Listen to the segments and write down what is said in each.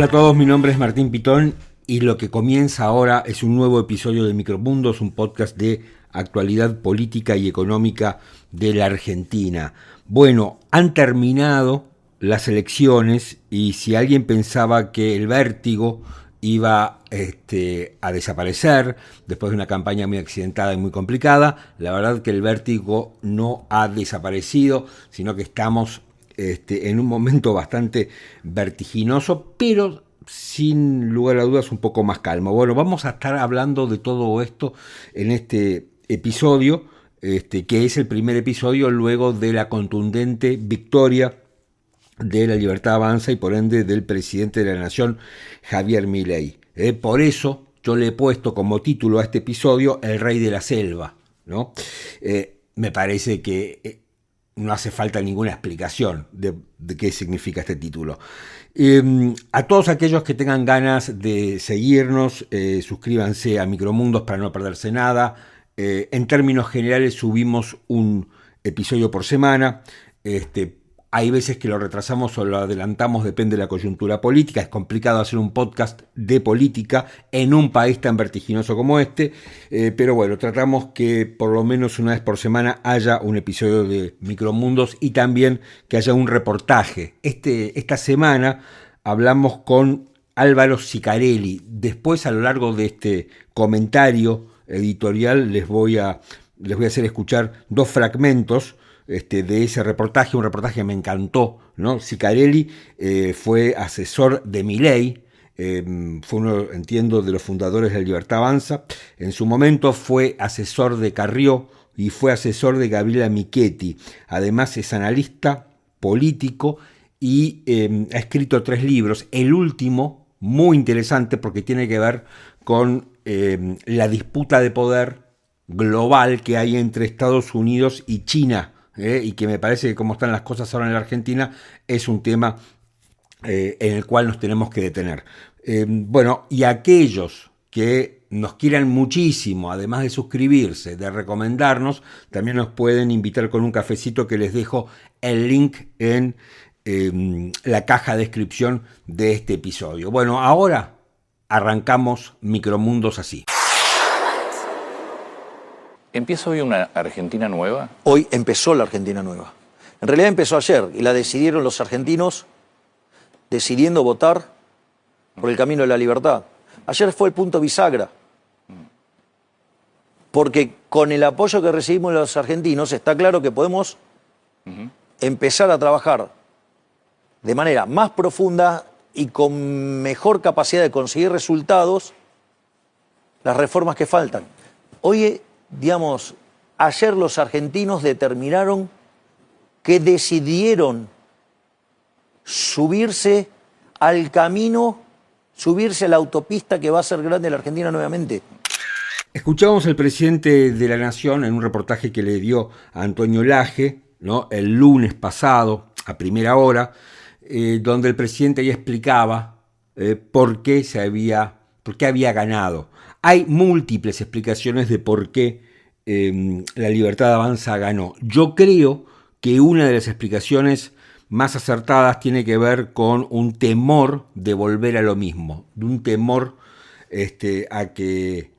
Hola a todos, mi nombre es Martín Pitón y lo que comienza ahora es un nuevo episodio de Micromundos, un podcast de actualidad política y económica de la Argentina. Bueno, han terminado las elecciones y si alguien pensaba que el vértigo iba a desaparecer después de una campaña muy accidentada y muy complicada, la verdad que el vértigo no ha desaparecido, sino que estamos en un momento bastante vertiginoso, pero sin lugar a dudas un poco más calmo. Bueno, vamos a estar hablando de todo esto en este episodio, que es el primer episodio luego de la contundente victoria de La Libertad Avanza y por ende del presidente de la Nación, Javier Milei. Por eso yo le he puesto como título a este episodio El Rey de la Selva, ¿no? Me parece que no hace falta ninguna explicación de qué significa este título. A todos aquellos que tengan ganas de seguirnos, suscríbanse a Micromundos para no perderse nada. En términos generales subimos un episodio por semana. Hay veces que lo retrasamos o lo adelantamos, depende de la coyuntura política. Es complicado hacer un podcast de política en un país tan vertiginoso como este, pero bueno, tratamos que por lo menos una vez por semana haya un episodio de Micromundos y también que haya un reportaje. Esta semana hablamos con Álvaro Sicarelli. Después, a lo largo de este comentario editorial, les voy a hacer escuchar dos fragmentos de ese reportaje, un reportaje que me encantó, ¿no? Sicarelli fue asesor de Milei, fue uno, entiendo, de los fundadores de La Libertad Avanza. En su momento fue asesor de Carrió y fue asesor de Gabriela Michetti. Además es analista político y ha escrito 3 libros. El último, muy interesante porque tiene que ver con la disputa de poder global que hay entre Estados Unidos y China. Y que me parece que como están las cosas ahora en la Argentina es un tema en el cual nos tenemos que detener. Bueno, y aquellos que nos quieran muchísimo, además de suscribirse, de recomendarnos, también nos pueden invitar con un cafecito que les dejo el link en la caja de descripción de este episodio. Bueno, ahora arrancamos Micromundos así. ¿Empieza hoy una Argentina nueva? Hoy empezó la Argentina nueva. En realidad empezó ayer y la decidieron los argentinos decidiendo votar por el camino de la libertad. Ayer fue el punto bisagra. Porque con el apoyo que recibimos los argentinos está claro que podemos empezar a trabajar de manera más profunda y con mejor capacidad de conseguir resultados las reformas que faltan. Hoy, digamos, ayer los argentinos determinaron que decidieron subirse al camino, subirse a la autopista que va a ser grande la Argentina nuevamente. Escuchábamos al presidente de la Nación en un reportaje que le dio a Antonio Lage, ¿no? El lunes pasado, a primera hora, donde el presidente ya explicaba por qué había ganado. Hay múltiples explicaciones de por qué La Libertad Avanza ganó. Yo creo que una de las explicaciones más acertadas tiene que ver con un temor de volver a lo mismo, de un temor a que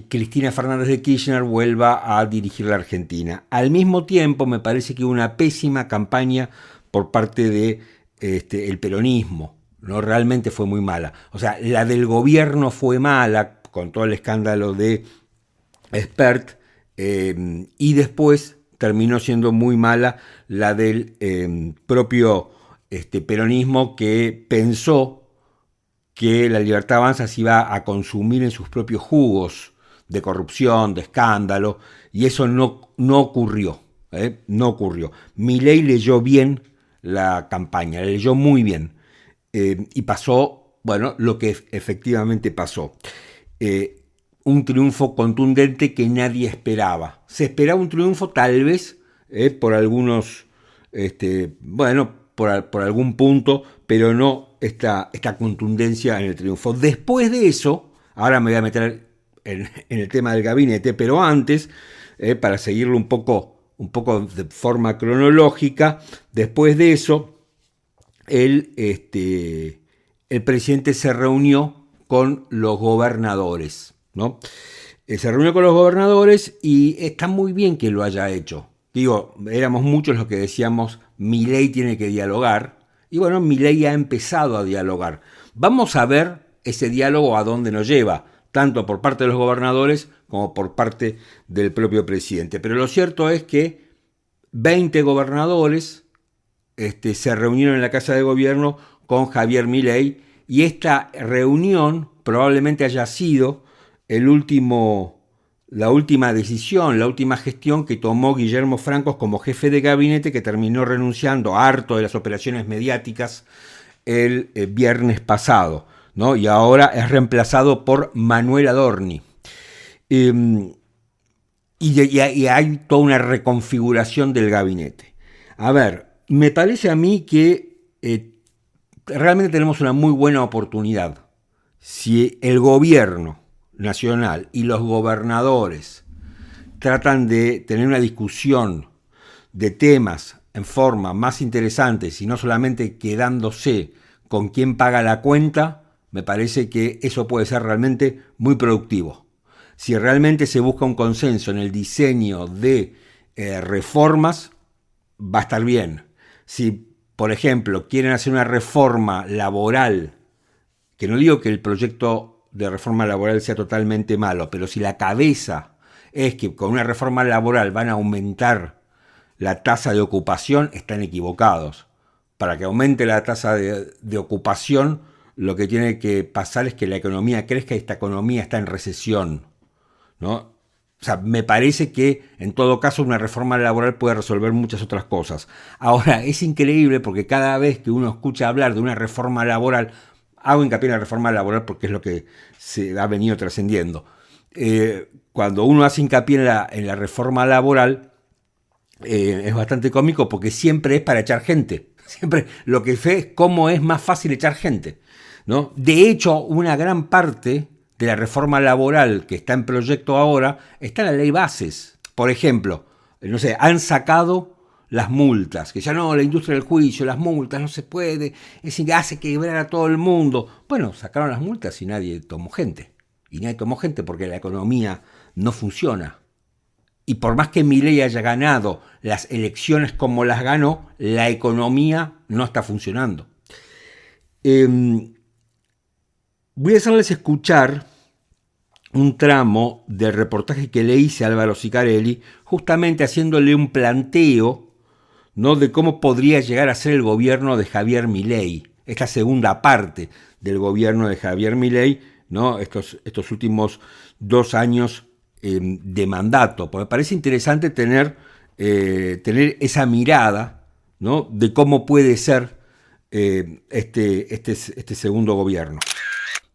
Cristina Fernández de Kirchner vuelva a dirigir la Argentina. Al mismo tiempo, me parece que hubo una pésima campaña por parte de el peronismo, ¿no? Realmente fue muy mala. O sea, la del gobierno fue mala, con todo el escándalo de Spert, y después terminó siendo muy mala la del propio peronismo, que pensó que La Libertad Avanza se iba a consumir en sus propios jugos de corrupción, de escándalo, y eso no ocurrió. No ocurrió. Milei leyó bien la campaña, la leyó muy bien, y pasó, bueno, lo que efectivamente pasó. Un triunfo contundente que nadie esperaba. Se esperaba un triunfo tal vez por algunos, por algún punto, pero no esta contundencia en el triunfo. Después de eso, ahora me voy a meter en el tema del gabinete, pero antes, para seguirlo un poco de forma cronológica, después de eso, el presidente se reunió con los gobernadores, ¿no? Se reunió con los gobernadores y está muy bien que lo haya hecho. Digo, éramos muchos los que decíamos, Milei tiene que dialogar, y bueno, Milei ha empezado a dialogar. Vamos a ver ese diálogo a dónde nos lleva, tanto por parte de los gobernadores como por parte del propio presidente. Pero lo cierto es que 20 gobernadores se reunieron en la Casa de Gobierno con Javier Milei, y esta reunión probablemente haya sido la última decisión, la última gestión que tomó Guillermo Francos como jefe de gabinete, que terminó renunciando harto de las operaciones mediáticas el viernes pasado, ¿no? Y ahora es reemplazado por Manuel Adorni. Y hay toda una reconfiguración del gabinete. A ver, me parece a mí que realmente tenemos una muy buena oportunidad. Si el gobierno nacional y los gobernadores tratan de tener una discusión de temas en forma más interesante y no solamente quedándose con quién paga la cuenta, me parece que eso puede ser realmente muy productivo. Si realmente se busca un consenso en el diseño de reformas, va a estar bien. Si, por ejemplo, quieren hacer una reforma laboral, que no digo que el proyecto de reforma laboral sea totalmente malo, pero si la cabeza es que con una reforma laboral van a aumentar la tasa de ocupación, están equivocados. Para que aumente la tasa de ocupación, lo que tiene que pasar es que la economía crezca, y esta economía está en recesión, ¿no? O sea, me parece que en todo caso una reforma laboral puede resolver muchas otras cosas. Ahora, es increíble porque cada vez que uno escucha hablar de una reforma laboral, hago hincapié en la reforma laboral porque es lo que se ha venido trascendiendo. Cuando uno hace hincapié en la reforma laboral, es bastante cómico porque siempre es para echar gente. Siempre lo que ve es cómo es más fácil echar gente, ¿no? De hecho, una gran parte de la reforma laboral que está en proyecto ahora está en la ley bases. Por ejemplo, no sé, han sacado las multas, que ya no, la industria del juicio, las multas, no se puede, hace quebrar a todo el mundo. Bueno, sacaron las multas y nadie tomó gente. Y nadie tomó gente porque la economía no funciona. Y por más que Milei haya ganado las elecciones como las ganó, la economía no está funcionando. Voy a hacerles escuchar un tramo del reportaje que le hice a Álvaro Sicarelli, justamente haciéndole un planteo, ¿no?, de cómo podría llegar a ser el gobierno de Javier Milei, esta segunda parte del gobierno de Javier Milei, ¿no?, estos últimos 2 años de mandato. Porque me parece interesante tener esa mirada, ¿no?, de cómo puede ser este segundo gobierno.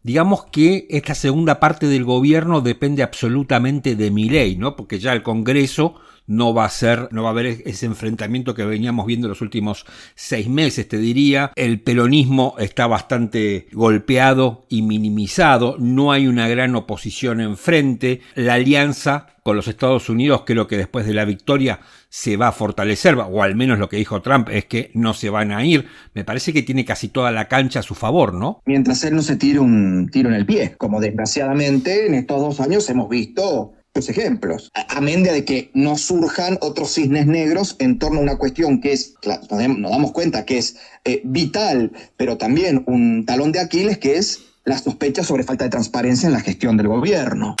Digamos que esta segunda parte del gobierno depende absolutamente de Milei, ¿no? Porque ya el Congreso no va a haber ese enfrentamiento que veníamos viendo los últimos 6 meses, te diría. El peronismo está bastante golpeado y minimizado, no hay una gran oposición enfrente. La alianza con los Estados Unidos creo que después de la victoria se va a fortalecer, o al menos lo que dijo Trump es que no se van a ir. Me parece que tiene casi toda la cancha a su favor, ¿no? Mientras él no se tire un tiro en el pie, como desgraciadamente en estos 2 años hemos visto los ejemplos. Amén de que no surjan otros cisnes negros en torno a una cuestión que es, claro, nos damos cuenta que es vital, pero también un talón de Aquiles, que es la sospecha sobre falta de transparencia en la gestión del gobierno.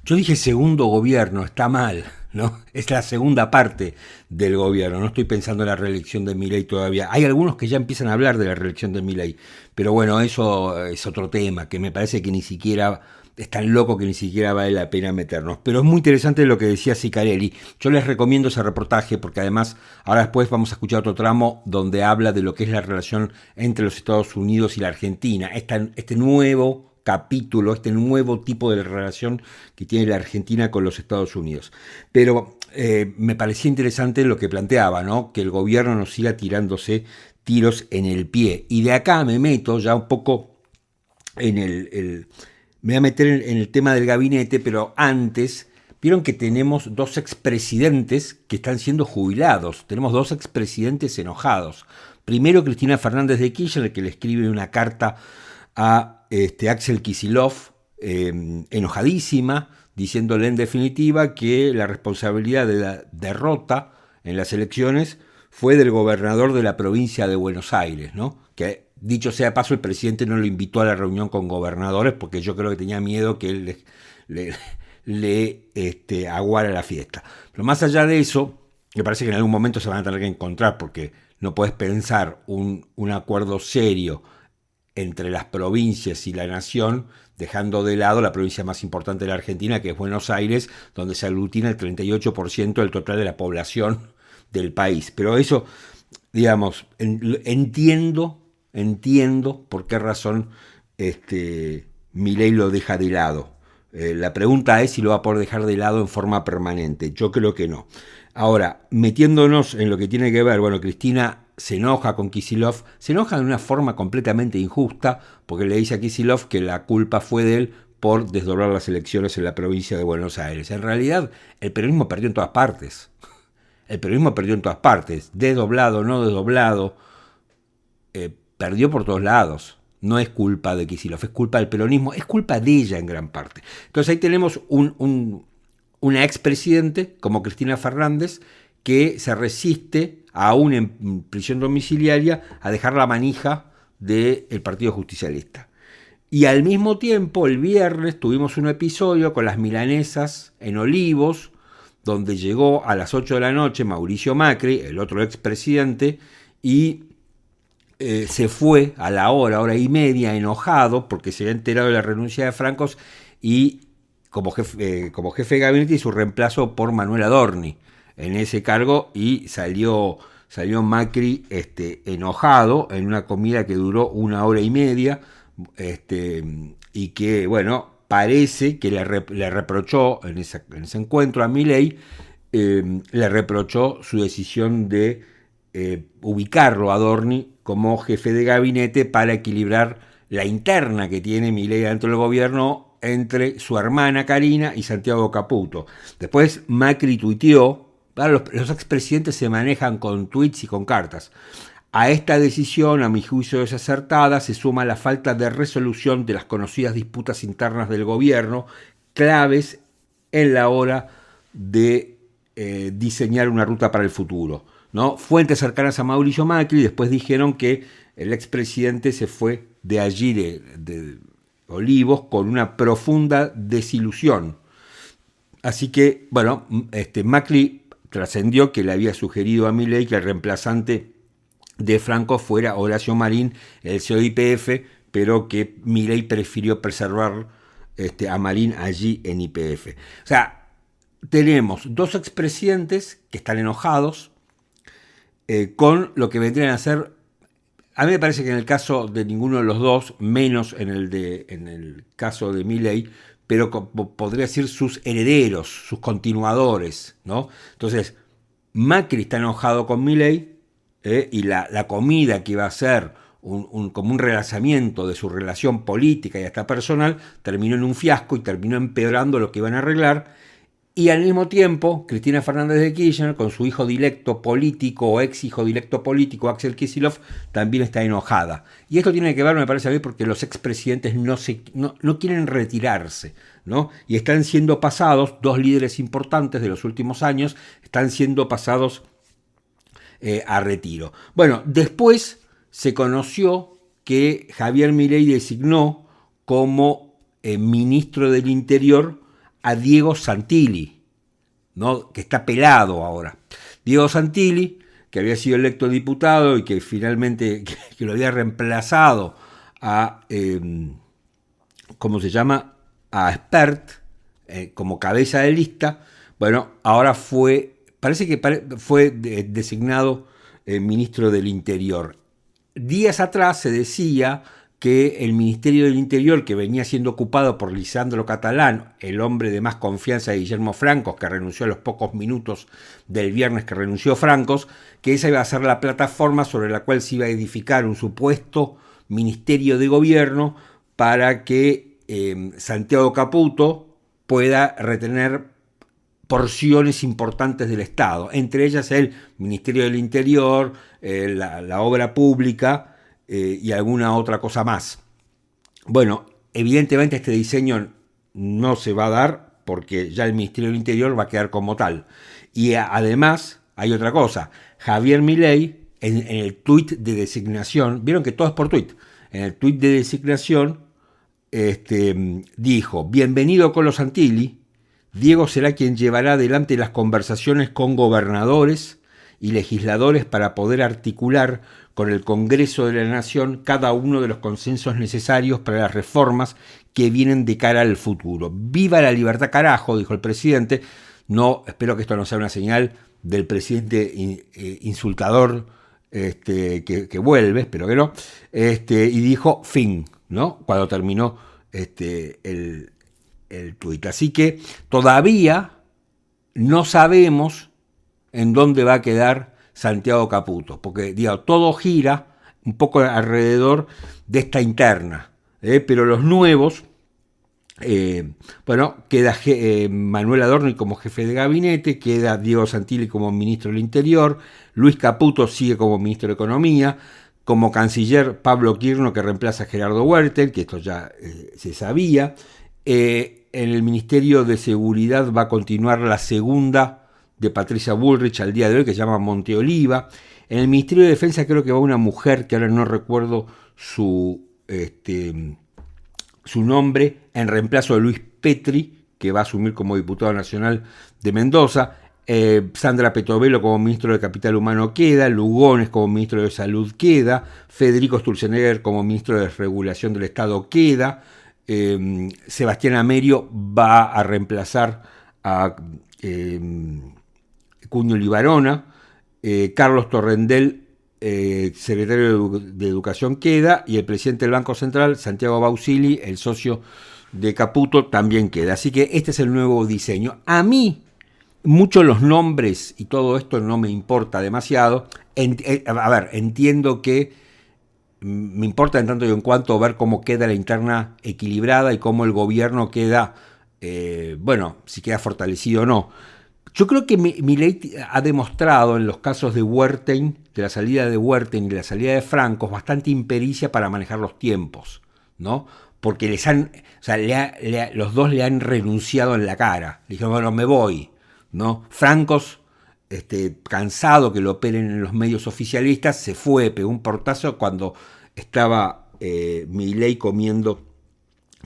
Yo dije segundo gobierno, está mal, ¿no? Es la segunda parte del gobierno, no estoy pensando en la reelección de Milei todavía. Hay algunos que ya empiezan a hablar de la reelección de Milei, pero bueno, eso es otro tema, que me parece que ni siquiera es tan loco que ni siquiera vale la pena meternos. Pero es muy interesante lo que decía Sicarelli. Yo les recomiendo ese reportaje porque además ahora después vamos a escuchar otro tramo donde habla de lo que es la relación entre los Estados Unidos y la Argentina. Este nuevo capítulo, este nuevo tipo de relación que tiene la Argentina con los Estados Unidos. Pero me parecía interesante lo que planteaba, ¿no? Que el gobierno no siga tirándose tiros en el pie. Y de acá me meto ya un poco en me voy a meter en el tema del gabinete, pero antes, vieron que tenemos 2 expresidentes que están siendo jubilados. Tenemos 2 expresidentes enojados. Primero Cristina Fernández de Kirchner, que le escribe una carta a Axel Kicillof, enojadísima, diciéndole en definitiva que la responsabilidad de la derrota en las elecciones fue del gobernador de la provincia de Buenos Aires, ¿no? Que dicho sea de paso, el presidente no lo invitó a la reunión con gobernadores porque yo creo que tenía miedo que él le aguara la fiesta. Pero más allá de eso, me parece que en algún momento se van a tener que encontrar, porque no podés pensar un acuerdo serio entre las provincias y la nación, dejando de lado la provincia más importante de la Argentina, que es Buenos Aires, donde se aglutina el 38% del total de la población del país. Pero eso, digamos, entiendo por qué razón Milei lo deja de lado. La pregunta es si lo va a poder dejar de lado en forma permanente. Yo creo que no. Ahora, metiéndonos en lo que tiene que ver, bueno, Cristina se enoja con Kicillof, se enoja de una forma completamente injusta, porque le dice a Kicillof que la culpa fue de él por desdoblar las elecciones en la provincia de Buenos Aires. En realidad, el peronismo perdió en todas partes. El peronismo perdió en todas partes, desdoblado, no desdoblado, perdió por todos lados. No es culpa de Kicillof, es culpa del peronismo, es culpa de ella en gran parte. Entonces ahí tenemos una expresidente como Cristina Fernández que se resiste, aún en prisión domiciliaria, a dejar la manija del Partido Justicialista. Y al mismo tiempo, el viernes tuvimos un episodio con las milanesas en Olivos, donde llegó a las 8 de la noche Mauricio Macri, el otro expresidente, y se fue a la hora y media, enojado, porque se había enterado de la renuncia de Francos, y como jefe de gabinete, y su reemplazo por Manuel Adorni en ese cargo, y salió Macri enojado en una comida que duró 1 hora y media, y que, bueno, parece que le reprochó en ese encuentro a Milei, le reprochó su decisión de ubicarlo a Adorni como jefe de gabinete para equilibrar la interna que tiene Milei dentro del gobierno entre su hermana Karina y Santiago Caputo. Después Macri tuiteó, los expresidentes se manejan con tweets y con cartas. A esta decisión, a mi juicio desacertada, se suma la falta de resolución de las conocidas disputas internas del gobierno, claves en la hora de diseñar una ruta para el futuro, ¿no? Fuentes cercanas a Mauricio Macri después dijeron que el expresidente se fue de allí, de Olivos, con una profunda desilusión. Así que, bueno, Macri trascendió que le había sugerido a Milei que el reemplazante de Franco fuera Horacio Marín, el CEO de YPF, pero que Milei prefirió preservar a Marín allí en YPF. O sea, tenemos dos expresidentes que están enojados con lo que vendrían a ser, a mí me parece que en el caso de ninguno de los dos, menos en el caso de Milei, pero podría decir sus herederos, sus continuadores, ¿no? Entonces, Macri está enojado con Milei, y la comida que iba a ser como un relanzamiento de su relación política y hasta personal, terminó en un fiasco y terminó empeorando lo que iban a arreglar. Y al mismo tiempo, Cristina Fernández de Kirchner, con su hijo directo político o ex hijo directo político, Axel Kicillof, también está enojada. Y esto tiene que ver, me parece a mí, porque los expresidentes no quieren retirarse, ¿no? Y están siendo pasados, dos líderes importantes de los últimos años, están siendo pasados a retiro. Bueno, después se conoció que Javier Milei designó como ministro del Interior a Diego Santilli, ¿no? Que está pelado ahora. Diego Santilli, que había sido electo diputado y que finalmente que lo había reemplazado a, ¿cómo se llama? A Spert, como cabeza de lista. Bueno, ahora parece que fue designado ministro del Interior. Días atrás se decía que el Ministerio del Interior, que venía siendo ocupado por Lisandro Catalán, el hombre de más confianza de Guillermo Francos, que renunció a los pocos minutos del viernes que renunció Francos, que esa iba a ser la plataforma sobre la cual se iba a edificar un supuesto ministerio de gobierno para que Santiago Caputo pueda retener porciones importantes del Estado, entre ellas el Ministerio del Interior, la obra pública y alguna otra cosa más. Bueno, evidentemente este diseño no se va a dar porque ya el Ministerio del Interior va a quedar como tal. Y además hay otra cosa, Javier Milei en el tuit de designación, vieron que todo es por tuit, en el tuit de designación dijo: bienvenido Colo Santilli, Diego será quien llevará adelante las conversaciones con gobernadores y legisladores para poder articular con el Congreso de la Nación cada uno de los consensos necesarios para las reformas que vienen de cara al futuro. ¡Viva la libertad, carajo!, dijo el presidente. No, espero que esto no sea una señal del presidente insultador que vuelve, espero que no, y dijo fin, ¿no?, cuando terminó el tuit. Así que todavía no sabemos en dónde va a quedar Santiago Caputo, porque todo gira un poco alrededor de esta interna, pero los nuevos, queda Manuel Adorni como jefe de gabinete, queda Diego Santilli como ministro del Interior, Luis Caputo sigue como ministro de Economía, como canciller Pablo Quirno, que reemplaza a Gerardo Huertel, que esto ya se sabía. En el Ministerio de Seguridad va a continuar la segunda de Patricia Bullrich al día de hoy, que se llama Monteoliva. En el Ministerio de Defensa creo que va una mujer, que ahora no recuerdo su nombre, en reemplazo de Luis Petri, que va a asumir como diputado nacional de Mendoza. Sandra Petovelo como ministro de Capital Humano queda, Lugones como ministro de Salud queda, Federico Sturzenegger como ministro de Regulación del Estado queda, Sebastián Amerio va a reemplazar a Cuño Libarona, Carlos Torrendel, secretario de Educación queda, y el presidente del Banco Central, Santiago Bausili, el socio de Caputo, también queda. Así que este es el nuevo diseño. A mí, muchos los nombres y todo esto no me importa demasiado. Entiendo que me importa en tanto y en cuanto ver cómo queda la interna equilibrada y cómo el gobierno queda, si queda fortalecido o no. Yo creo que Milei ha demostrado en los casos de Huerten, de la salida de Huerten y de la salida de Francos, bastante impericia para manejar los tiempos, ¿no? Porque los dos le han renunciado en la cara. Le dijeron, bueno, me voy, ¿no? Francos, cansado que lo operen en los medios oficialistas, se fue, pegó un portazo cuando estaba Milei comiendo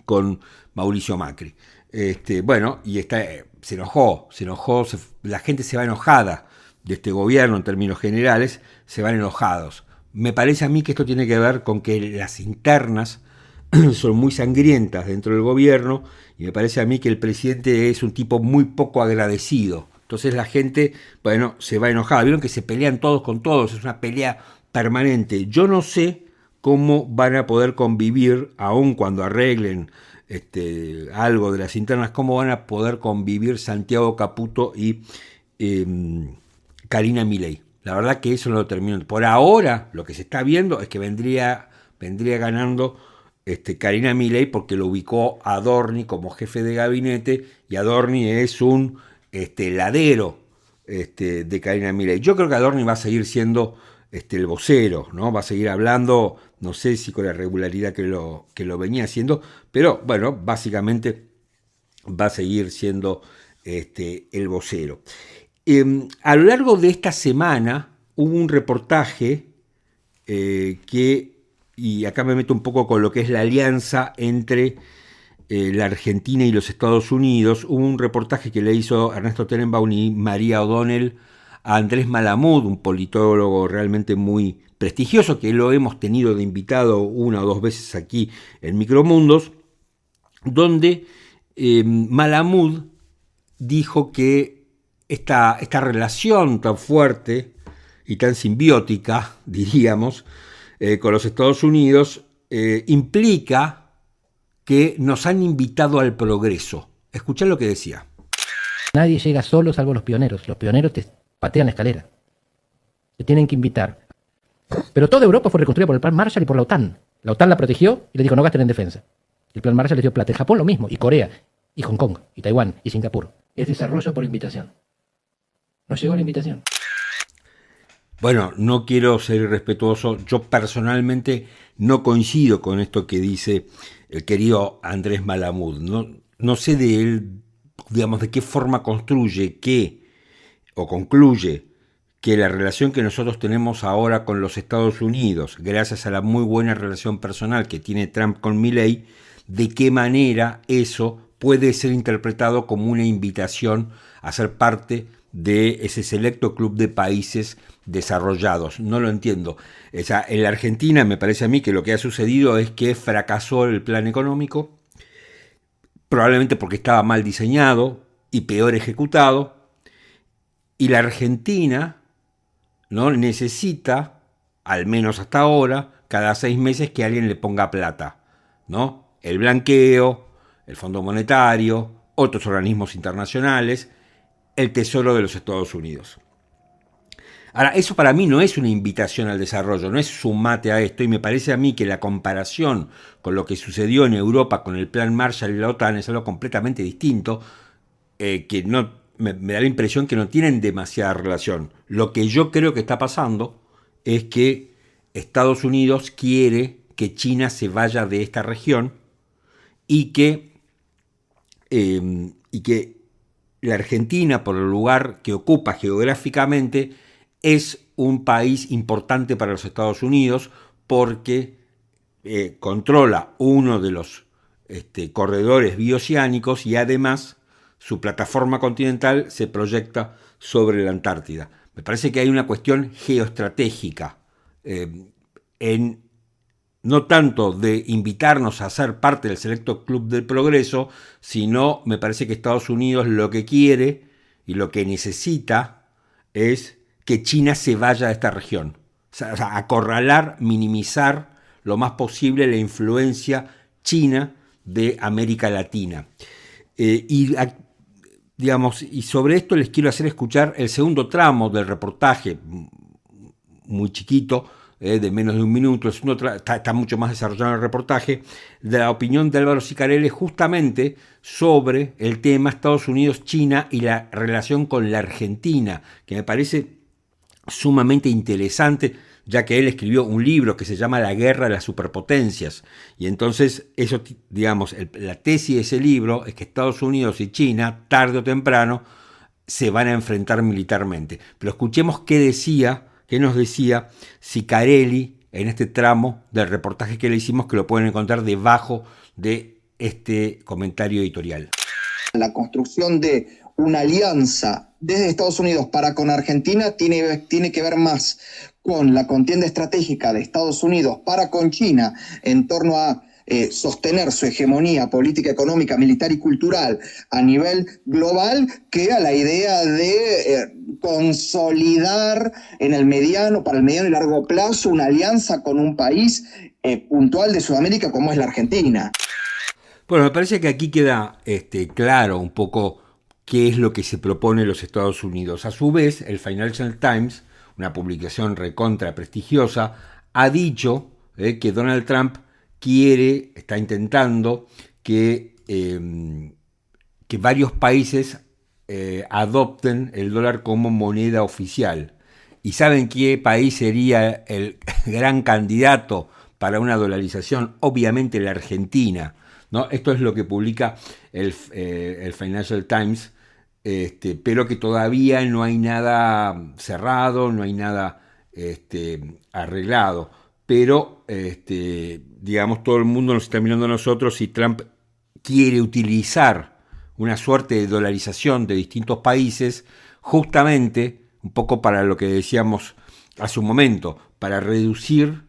con Mauricio Macri. Se enojó, la gente se va enojada de este gobierno en términos generales, se van enojados. Me parece a mí que esto tiene que ver con que las internas son muy sangrientas dentro del gobierno, y me parece a mí que el presidente es un tipo muy poco agradecido. Entonces la gente, se va enojada. Vieron que se pelean todos con todos, es una pelea permanente. Yo no sé cómo van a poder convivir, aun cuando arreglen algo de las internas, cómo van a poder convivir Santiago Caputo y Karina Milei. La verdad que eso no lo termino. Por ahora lo que se está viendo es que vendría ganando Karina Milei, porque lo ubicó a Adorni como jefe de gabinete, y Adorni es un ladero de Karina Milei. Yo creo que Adorni va a seguir siendo el vocero, ¿no? Va a seguir hablando, no sé si con la regularidad que lo venía haciendo, pero básicamente va a seguir siendo el vocero. A lo largo de esta semana hubo un reportaje y acá me meto un poco con lo que es la alianza entre la Argentina y los Estados Unidos. Hubo un reportaje que le hizo Ernesto Tenenbaum y María O'Donnell a Andrés Malamud, un politólogo realmente muy prestigioso, que lo hemos tenido de invitado una o dos veces aquí en Micromundos, donde Malamud dijo que esta relación tan fuerte y tan simbiótica, diríamos, con los Estados Unidos, implica que nos han invitado al progreso. Escuchá lo que decía. Nadie llega solo salvo los pioneros. Los pioneros te patean la escalera. Te tienen que invitar. Pero toda Europa fue reconstruida por el Plan Marshall y por la OTAN. La OTAN la protegió y le dijo no gasten en defensa. El Plan Marshall les dio plata. En Japón lo mismo, y Corea, y Hong Kong, y Taiwán, y Singapur. es desarrollo por invitación. Nos llegó la invitación. Bueno, no quiero ser irrespetuoso, yo personalmente no coincido con esto que dice el querido Andrés Malamud. No sé de él, digamos, de qué forma construye o concluye que la relación que nosotros tenemos ahora con los Estados Unidos, gracias a la muy buena relación personal que tiene Trump con Milei, de qué manera eso puede ser interpretado como una invitación a ser parte de ese selecto club de países desarrollados. No lo entiendo. O sea, en la Argentina me parece a mí que lo que ha sucedido es que fracasó el plan económico, probablemente porque estaba mal diseñado y peor ejecutado, y la Argentina, ¿no?, necesita, al menos hasta ahora, cada 6 meses que alguien le ponga plata, ¿no? El blanqueo, el Fondo Monetario, otros organismos internacionales, el Tesoro de los Estados Unidos. Ahora, eso para mí no es una invitación al desarrollo, no es sumate a esto, y me parece a mí que la comparación con lo que sucedió en Europa con el Plan Marshall y la OTAN es algo completamente distinto, que no me da la impresión que no tienen demasiada relación. Lo que yo creo que está pasando es que Estados Unidos quiere que China se vaya de esta región y que la Argentina, por el lugar que ocupa geográficamente, es un país importante para los Estados Unidos porque controla uno de los corredores bioceánicos y además su plataforma continental se proyecta sobre la Antártida. Me parece que hay una cuestión geoestratégica no tanto de invitarnos a ser parte del selecto club del progreso, sino me parece que Estados Unidos lo que quiere y lo que necesita es que China se vaya de esta región. O sea, acorralar, minimizar lo más posible la influencia china de América Latina. Y sobre esto les quiero hacer escuchar el segundo tramo del reportaje, muy chiquito, de menos de un minuto, está mucho más desarrollado en el reportaje, de la opinión de Álvaro Sicarelli justamente sobre el tema Estados Unidos-China y la relación con la Argentina, que me parece sumamente interesante, ya que él escribió un libro que se llama La guerra de las superpotencias, y entonces eso, digamos, la tesis de ese libro es que Estados Unidos y China, tarde o temprano, se van a enfrentar militarmente. Pero escuchemos qué nos decía Sicarelli en este tramo del reportaje que le hicimos, que lo pueden encontrar debajo de este comentario editorial. La construcción de una alianza desde Estados Unidos para con Argentina tiene que ver más con la contienda estratégica de Estados Unidos para con China en torno a sostener su hegemonía política, económica, militar y cultural a nivel global, que a la idea de consolidar para el mediano y largo plazo una alianza con un país puntual de Sudamérica como es la Argentina. Bueno, me parece que aquí queda claro un poco qué es lo que se propone los Estados Unidos. A su vez, el Financial Times, una publicación recontra prestigiosa, ha dicho que Donald Trump está intentando que varios países adopten el dólar como moneda oficial. ¿Y saben qué país sería el gran candidato para una dolarización? Obviamente la Argentina, ¿no? Esto es lo que publica el Financial Times, pero que todavía no hay nada cerrado, no hay nada arreglado. Pero, digamos, todo el mundo nos está mirando a nosotros si Trump quiere utilizar una suerte de dolarización de distintos países, justamente, un poco para lo que decíamos hace un momento, para reducir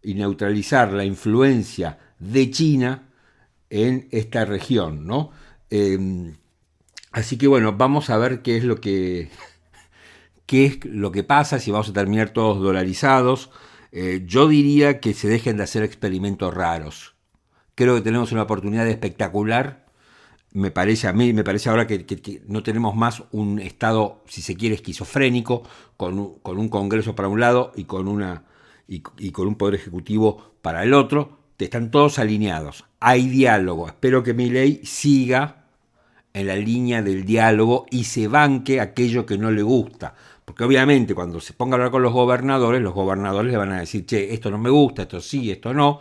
y neutralizar la influencia de China en esta región, ¿no? Así que bueno, vamos a ver qué es lo que pasa, si vamos a terminar todos dolarizados. Yo diría que se dejen de hacer experimentos raros. Creo que tenemos una oportunidad espectacular. Me parece ahora que no tenemos más un Estado, si se quiere, esquizofrénico, con un Congreso para un lado y con un Poder Ejecutivo para el otro. Están todos alineados. Hay diálogo. Espero que Milei siga en la línea del diálogo y se banque aquello que no le gusta. Porque obviamente cuando se ponga a hablar con los gobernadores le van a decir, che, esto no me gusta, esto sí, esto no.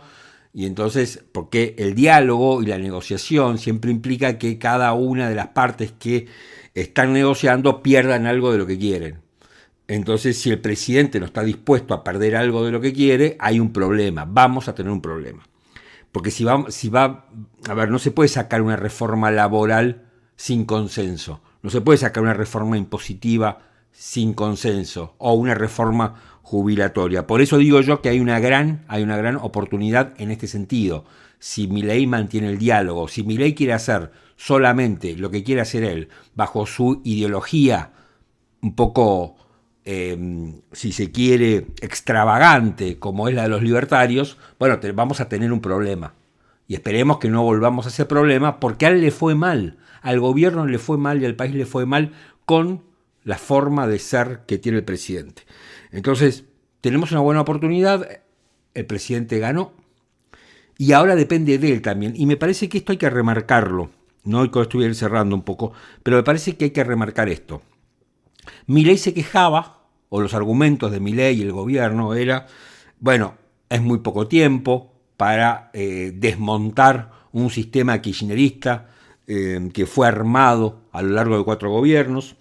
Y entonces, porque el diálogo y la negociación siempre implica que cada una de las partes que están negociando pierdan algo de lo que quieren. Entonces, si el presidente no está dispuesto a perder algo de lo que quiere, hay un problema, vamos a tener un problema. Porque no se puede sacar una reforma laboral sin consenso, no se puede sacar una reforma impositiva sin consenso o una reforma jubilatoria. Por eso digo yo que hay una gran oportunidad en este sentido. Si Milei mantiene el diálogo, si Milei quiere hacer solamente lo que quiere hacer él, bajo su ideología un poco, si se quiere, extravagante, como es la de los libertarios, bueno, vamos a tener un problema. Y esperemos que no volvamos a ese problema, porque a él le fue mal, al gobierno le fue mal y al país le fue mal con la forma de ser que tiene el presidente. Entonces, tenemos una buena oportunidad, el presidente ganó, y ahora depende de él también. Y me parece que esto hay que remarcarlo, no estoy cerrando un poco, pero me parece que hay que remarcar esto. Milei se quejaba, o los argumentos de Milei y el gobierno era, bueno, es muy poco tiempo para desmontar un sistema kirchnerista que fue armado a lo largo de 4 gobiernos,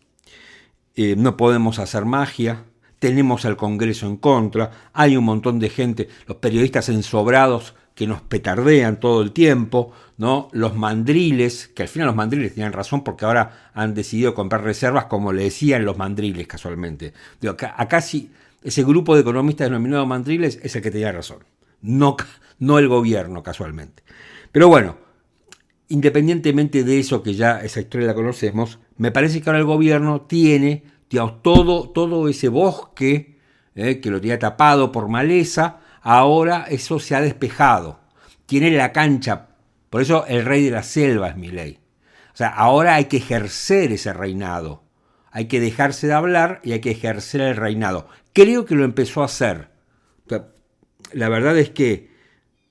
no podemos hacer magia, tenemos al Congreso en contra, hay un montón de gente, los periodistas ensobrados que nos petardean todo el tiempo, ¿no? Los mandriles, que al final los mandriles tenían razón porque ahora han decidido comprar reservas como le decían los mandriles casualmente. Digo, acá sí, ese grupo de economistas denominados mandriles es el que tenía razón, no el gobierno casualmente. Pero bueno, independientemente de eso, que ya esa historia la conocemos, me parece que ahora el gobierno tiene, digamos, todo ese bosque que lo tenía tapado por maleza. Ahora eso se ha despejado, tiene la cancha, por eso el rey de la selva es Milei. O sea, ahora hay que ejercer ese reinado, hay que dejarse de hablar y hay que ejercer el reinado. Creo que lo empezó a hacer. O sea, la verdad es que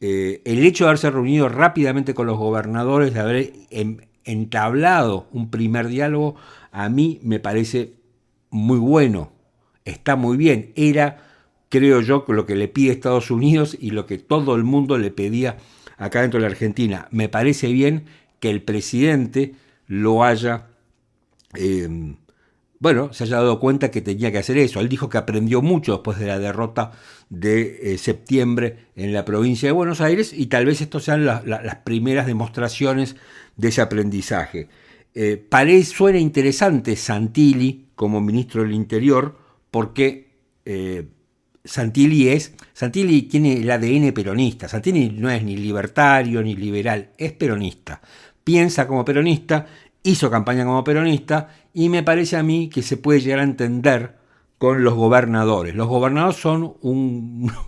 el hecho de haberse reunido rápidamente con los gobernadores, de haber entablado un primer diálogo, a mí me parece muy bueno, está muy bien, era, creo yo, lo que le pide Estados Unidos y lo que todo el mundo le pedía acá dentro de la Argentina. Me parece bien que el presidente lo haya, se haya dado cuenta que tenía que hacer eso. Él dijo que aprendió mucho después de la derrota de septiembre en la provincia de Buenos Aires y tal vez estos sean las primeras demostraciones de ese aprendizaje. Suena interesante Santilli como ministro del Interior porque Santilli tiene el ADN peronista. Santilli no es ni libertario ni liberal, es peronista. Piensa como peronista, hizo campaña como peronista y me parece a mí que se puede llegar a entender con los gobernadores. Los gobernadores son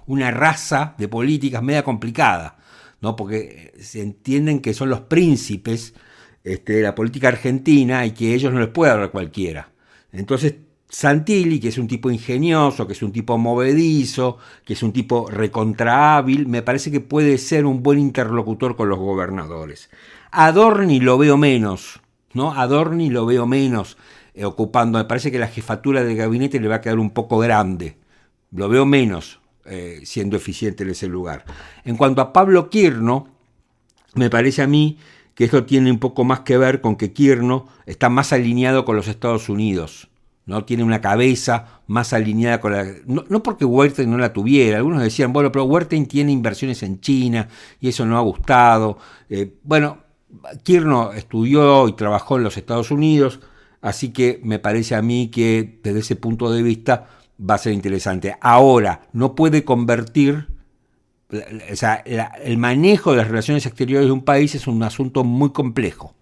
una raza de políticas media complicada, ¿no? Porque se entienden que son los príncipes de la política argentina y que ellos no les puede hablar cualquiera. Entonces, Santilli, que es un tipo ingenioso, que es un tipo movedizo, que es un tipo recontra hábil, me parece que puede ser un buen interlocutor con los gobernadores. Adorni lo veo menos, ¿no? Adorni lo veo menos ocupando, me parece que la jefatura de gabinete le va a quedar un poco grande, lo veo menos siendo eficiente en ese lugar. En cuanto a Pablo Quirno, me parece a mí que esto tiene un poco más que ver con que Quirno está más alineado con los Estados Unidos, ¿no? Tiene una cabeza más alineada con la... No porque Huerta no la tuviera, algunos decían, bueno, pero Huerta tiene inversiones en China y eso no ha gustado. Quirno estudió y trabajó en los Estados Unidos, así que me parece a mí que desde ese punto de vista va a ser interesante. Ahora, no puede convertir... O sea, el manejo de las relaciones exteriores de un país es un asunto muy complejo.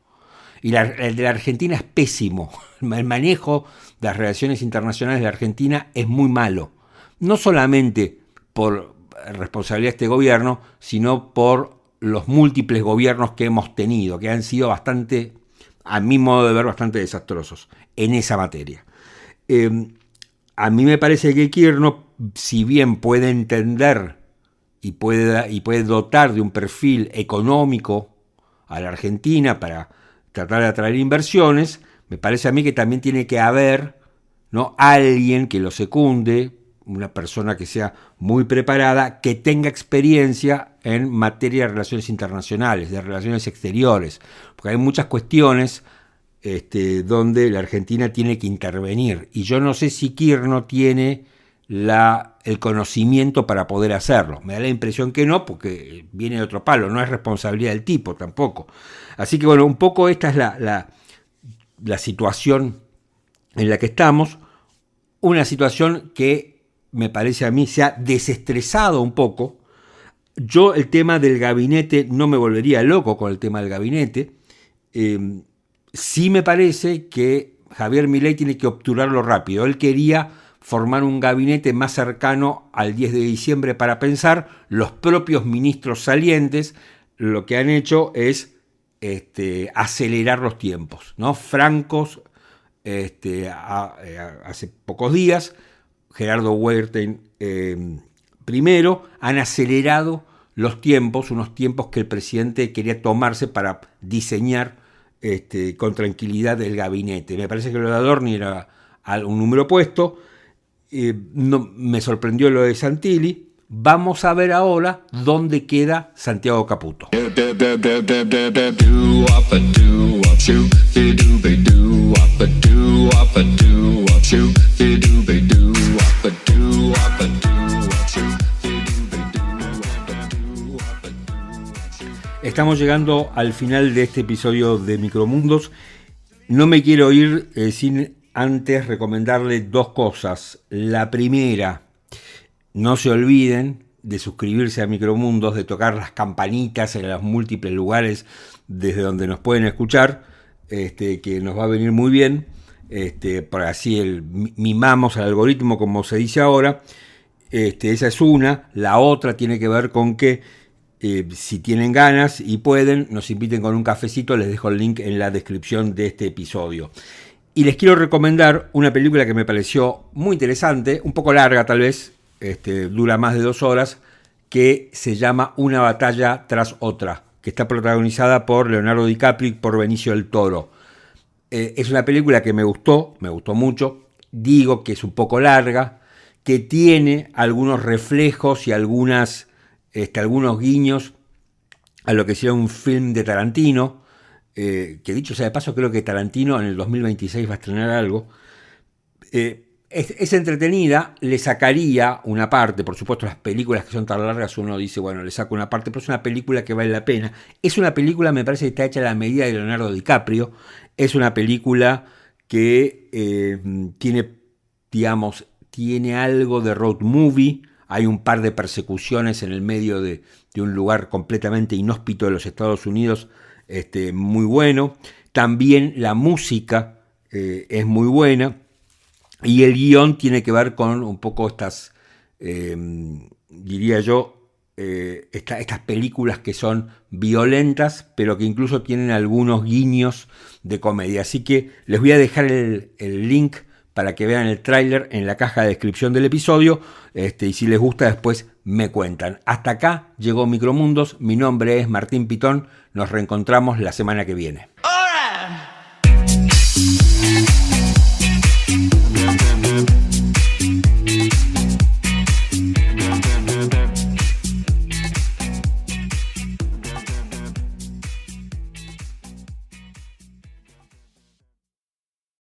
Y el de la Argentina es pésimo. El manejo de las relaciones internacionales de la Argentina es muy malo. No solamente por responsabilidad de este gobierno, sino por los múltiples gobiernos que hemos tenido, que han sido bastante, a mi modo de ver, bastante desastrosos en esa materia. A mí me parece que Quirno, si bien puede entender y puede dotar de un perfil económico a la Argentina para tratar de atraer inversiones, me parece a mí que también tiene que haber, ¿no?, alguien que lo secunde, una persona que sea muy preparada, que tenga experiencia en materia de relaciones internacionales, de relaciones exteriores, porque hay muchas cuestiones donde la Argentina tiene que intervenir, y yo no sé si Kirchner tiene el conocimiento para poder hacerlo. Me da la impresión que no, porque viene de otro palo, no es responsabilidad del tipo tampoco. Así que bueno, un poco esta es la situación en la que estamos, una situación que me parece a mí se ha desestresado un poco. Yo el tema del gabinete, no me volvería loco con el tema del gabinete. Sí me parece que Javier Milei tiene que obturarlo rápido. Él quería formar un gabinete más cercano al 10 de diciembre para pensar. Los propios ministros salientes lo que han hecho es acelerar los tiempos, ¿no? Francos, hace pocos días, Gerardo Wertheim primero, han acelerado los tiempos, unos tiempos que el presidente quería tomarse para diseñar con tranquilidad el gabinete. Me parece que lo de Adorni era un número puesto. No, me sorprendió lo de Santilli. Vamos a ver ahora dónde queda Santiago Caputo. Estamos llegando al final de este episodio de Micromundos. No me quiero ir sin antes recomendarles dos cosas. La primera, no se olviden de suscribirse a Micromundos, de tocar las campanitas en los múltiples lugares desde donde nos pueden escuchar, que nos va a venir muy bien. Por así mimamos al algoritmo, como se dice ahora. Esa es una. La otra tiene que ver con que si tienen ganas y pueden, nos inviten con un cafecito. Les dejo el link en la descripción de este episodio. Y les quiero recomendar una película que me pareció muy interesante, un poco larga tal vez, dura más de 2 horas, que se llama Una batalla tras otra, que está protagonizada por Leonardo DiCaprio y por Benicio del Toro. Es una película que me gustó mucho. Digo que es un poco larga, que tiene algunos reflejos y algunos guiños a lo que sería un film de Tarantino, que dicho sea de paso, creo que Tarantino en el 2026 va a estrenar algo. Es entretenida, le sacaría una parte. Por supuesto, las películas que son tan largas uno dice, bueno, le saco una parte, pero es una película que vale la pena. Es una película, me parece que está hecha a la medida de Leonardo DiCaprio. Es una película que tiene algo de road movie. Hay un par de persecuciones en el medio de un lugar completamente inhóspito de los Estados Unidos, muy bueno. También la música es muy buena. Y el guión tiene que ver con un poco estas, diría yo, estas películas que son violentas, pero que incluso tienen algunos guiños de comedia. Así que les voy a dejar el link para que vean el tráiler en la caja de descripción del episodio, y si les gusta después me cuentan. Hasta acá llegó Micromundos, mi nombre es Martín Pitón, nos reencontramos la semana que viene.